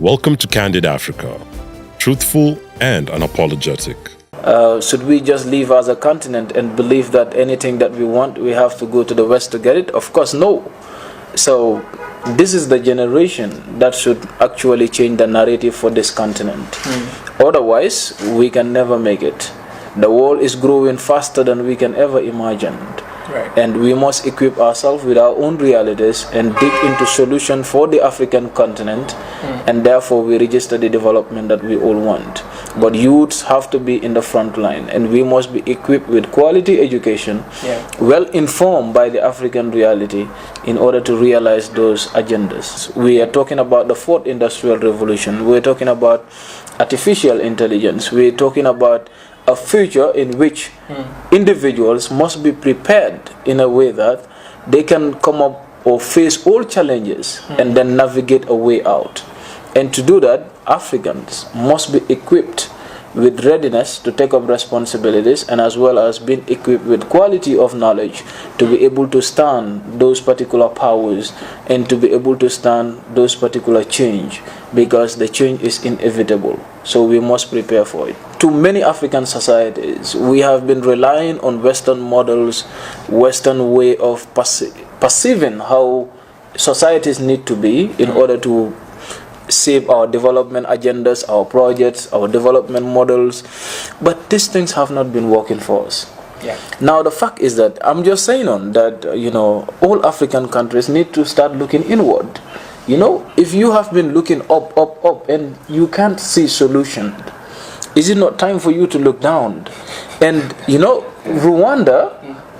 Welcome to Candid Africa, truthful and unapologetic. Should we just live as a continent and believe that anything that we want, we have to go to the West to get it? Of course, no. So this is the generation that should actually change the narrative for this continent. Otherwise, we can never make it. The world is growing faster than we can ever imagine. Right. And we must equip ourselves with our own realities and dig into solutions for the African continent, and therefore we register the development that we all want. But youths have to be in the front line, and we must be equipped with quality education, well informed by the African reality, in order to realize those agendas. We are talking about the fourth industrial revolution. We're talking about artificial intelligence. We're talking about a future in which individuals must be prepared in a way that they can come up or face all challenges and then navigate a way out. And to do that, Africans must be equipped with readiness to take up responsibilities, and as well as being equipped with quality of knowledge to be able to stand those particular powers and to be able to stand those particular change, because the change is inevitable. So we must prepare for it. To many African societies, we have been relying on Western models, Western way of perceiving how societies need to be in order to shape our development agendas, our projects, our development models. But these things have not been working for us. Now the fact is that I'm just saying that all African countries need to start looking inward. If you have been looking up and you can't see solution, is it not time for you to look down? And Rwanda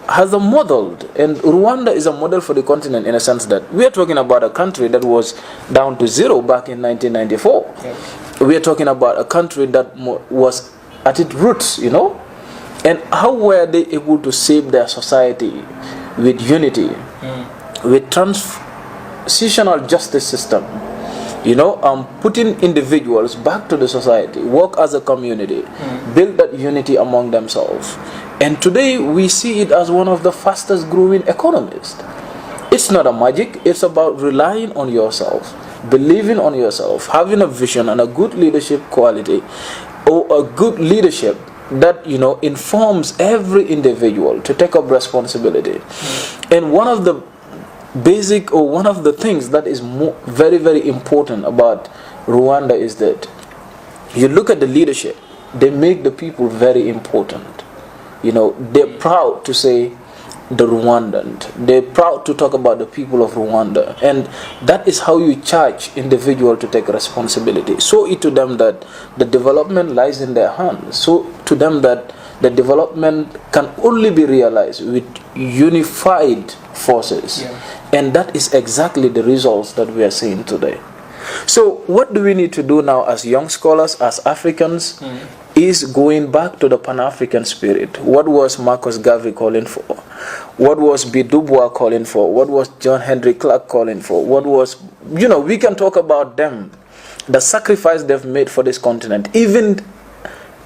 has a model, and Rwanda is a model for the continent in a sense that we are talking about a country that was down to zero back in 1994. We are talking about a country that was at its roots, and how were they able to save their society with unity, with transitional justice system, putting individuals back to the society, work as a community, build that unity among themselves. And today we see it as one of the fastest growing economies. It's not a magic, it's about relying on yourself, believing on yourself, having a vision and a good leadership quality, or a good leadership that informs every individual to take up responsibility. And one of the basic, or one of the things that is very, very important about Rwanda is that you look at the leadership, they make the people very important. They're proud to say the Rwandan. They're proud to talk about the people of Rwanda. And that is how you charge individual to take responsibility. Show it to them that the development lies in their hands. Show to them that the development can only be realized with unified forces. And that is exactly the results that we are seeing today. So what do we need to do now as young scholars, as Africans, is going back to the Pan-African spirit. What was Marcus Garvey calling for? What was B. Du Bois calling for? What was John Henry Clark calling for? What was, we can talk about them, the sacrifice they've made for this continent, even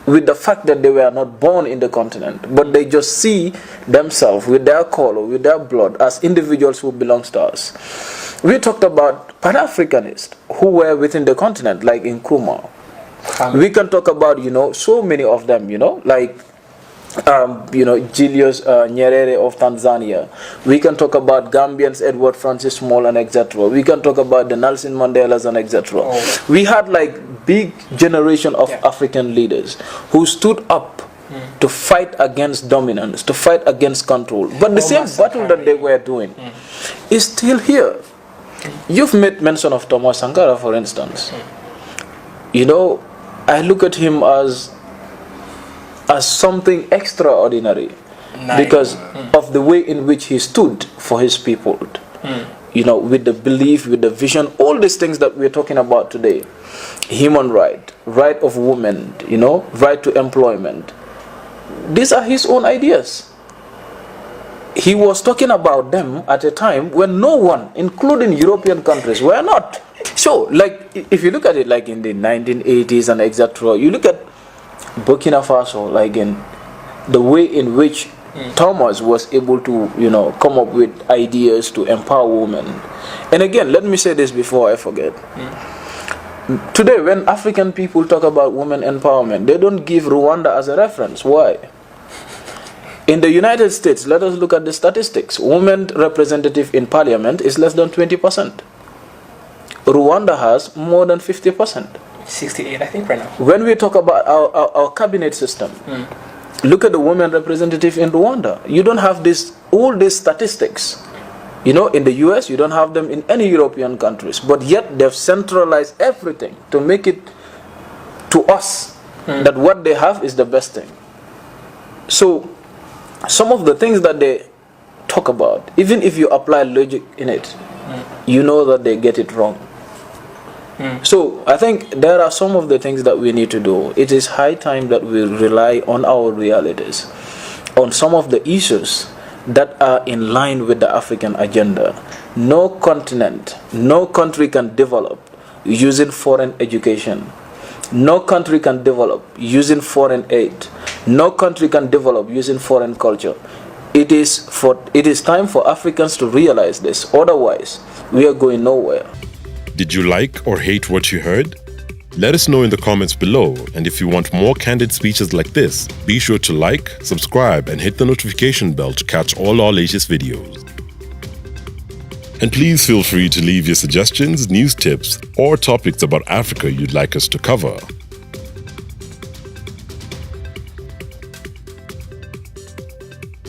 with the fact that they were not born in the continent, but they just see themselves with their color, with their blood, as individuals who belong to us. We talked about Pan-Africanists who were within the continent, like Nkrumah. We can talk about, so many of them, like, Julius Nyerere of Tanzania. We can talk about Gambians, Edward Francis Small and etc. We can talk about the Nelson Mandelas and etc. We had like big generation of African leaders who stood up to fight against dominance, to fight against control. But the same battle that they were doing is still here. You've made mention of Thomas Sankara, for instance. I look at him as something extraordinary because of the way in which he stood for his people. With the belief, with the vision, all these things that we're talking about today. Human right of women, right to employment. These are his own ideas. He was talking about them at a time when no one, including European countries, were not. So, like, if you look at it, like in the 1980s and etc., you look at Burkina Faso, like in the way in which Thomas was able to, come up with ideas to empower women. And again, let me say this before I forget. Today, when African people talk about women empowerment, they don't give Rwanda as a reference. Why? In the United States, let us look at the statistics. Women representative in parliament is less than 20%. Rwanda has more than 50%. 68, I think, right now. When we talk about our cabinet system, look at the women representative in Rwanda. You don't have all these statistics. You know, in the US, you don't have them in any European countries, but yet they've centralized everything to make it to us that what they have is the best thing. So, some of the things that they talk about, even if you apply logic in it, you know that they get it wrong. So, I think there are some of the things that we need to do. It is high time that we rely on our realities, on some of the issues that are in line with the African agenda. No continent, no country can develop using foreign education. No country can develop using foreign aid. No country can develop using foreign culture. It is time for Africans to realize this. Otherwise, we are going nowhere. Did you like or hate what you heard? Let us know in the comments below, and if you want more candid speeches like this, be sure to like, subscribe, and hit the notification bell to catch all our latest videos. And please feel free to leave your suggestions, news tips, or topics about Africa you'd like us to cover.